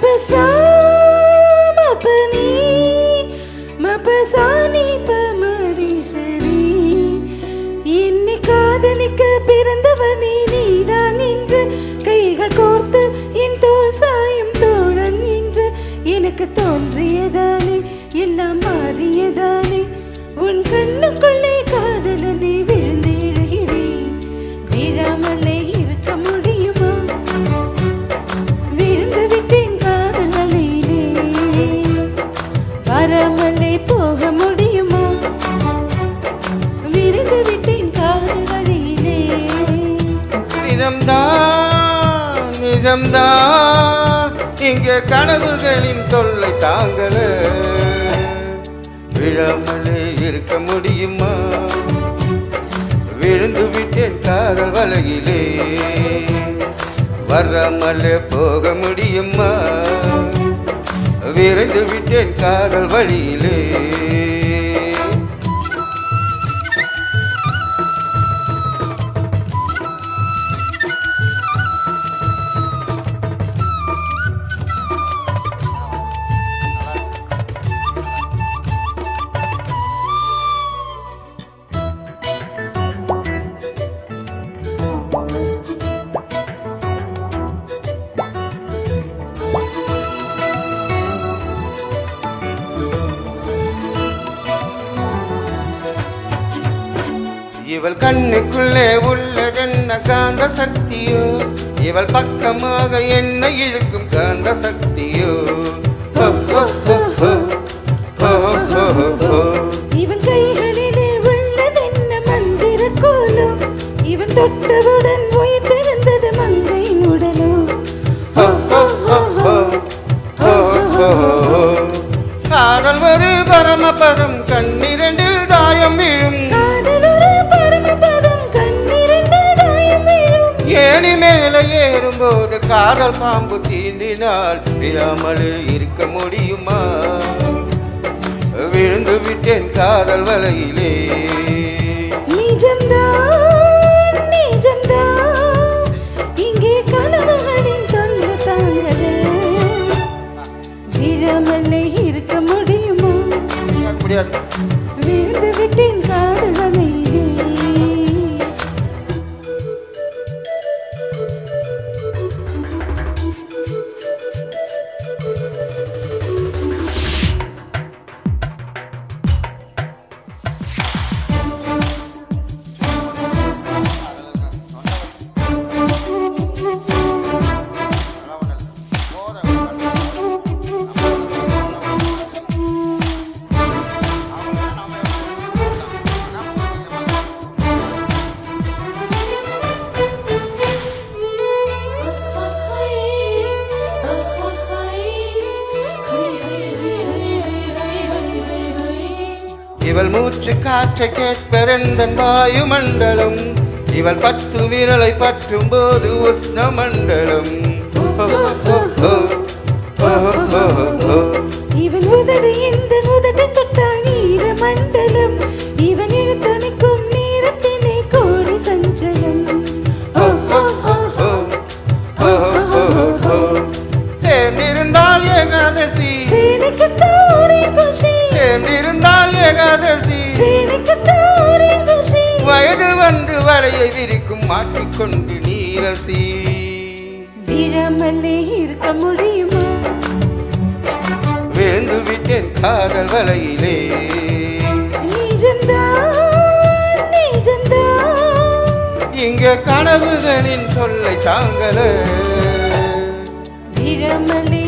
மபசா மபனி மபசானி பமரி சரி என்னை காதலிக்க பிறந்தவனே நீதான் என்று கைகள் கோர்த்து என் தோள் சாயும் தோழன் என்று எனக்கு தோன்றியதானே எல்லாம் மாறியதானே உன் கண்ணுக்குள்ளே காதலனை விழுந்து எழுகிறேன் விழாமலே இருக்க முடியுமா விழுந்து விட்டேன் காதல் அலையிலே வராமலே போக முடியுமா விழுந்து விட்டேன் காதல் வழியிலே நிஜம்தான் இங்கே கனவுகளின் தொல்லை தாங்கள விழாமலே இருக்க முடியுமா விழுந்து விட்டேன் காதல் வலையிலே வராமலே போக முடியுமா விரைந்து விட்டேன் காதல் வழியிலே இவள் கண்ணுக்குள்ளே உள்ளதென்ன காந்த சக்தியோ இவள் பக்கமாக என்ன இழுக்கும் காந்த சக்தியோ இவன் கைகளிலே உள்ளதென்ன மந்திர கோலோ இவன் தொட்டவுடன் உயிர்த்தெழுந்தது மங்கையின் உடலோ காதல் ஒரு பரமபதம் கண்ணிரண்டில் தாயம் விழும் ஏணி மேலே ஏறும்போது காதல் பாம்பு தீண்டினால் விழாமலே இருக்க முடியுமா விழுந்து விட்டேன் காதல் வலையிலே நிஜம்தான் நிஜம்தான் இங்கே கனவுகளின் தொல்லை தாங்களே விழாமலே இருக்க முடியுமா முடியாது விழுந்து விட்டேன் காதல் வலையிலே இவள் மூச்சு காற்றை கேட்பெருந்தன் வாயுமண்டலம் இவள் பட்டு விரலை பற்றும் போது உஷ்ண மண்டலம் இவன் உதடு இந்த உதட்டை தொட்டால் நீர மண்டலம் இவன் இழுத்தணிக்கும் நேரத்தினை கோடி சஞ்சலம் சேர்ந்திருந்தால் ஏகாதசி சேனைக்குத்தாரே குஷி சேர்ந்திருந்தால் ஏகாதசி சேனைக்குத்தாரே குஷி வயது வந்து வலையை விரிக்கும் மாட்டிக்கொண்டு நீரசி விழாமலே இருக்க முடியுமா விழுந்து விட்டேன் காதல் வலையிலே நிஜம்தான் நிஜம்தான் இங்கே கனவுகளின் தொல்லை தாங்கள விழாமலே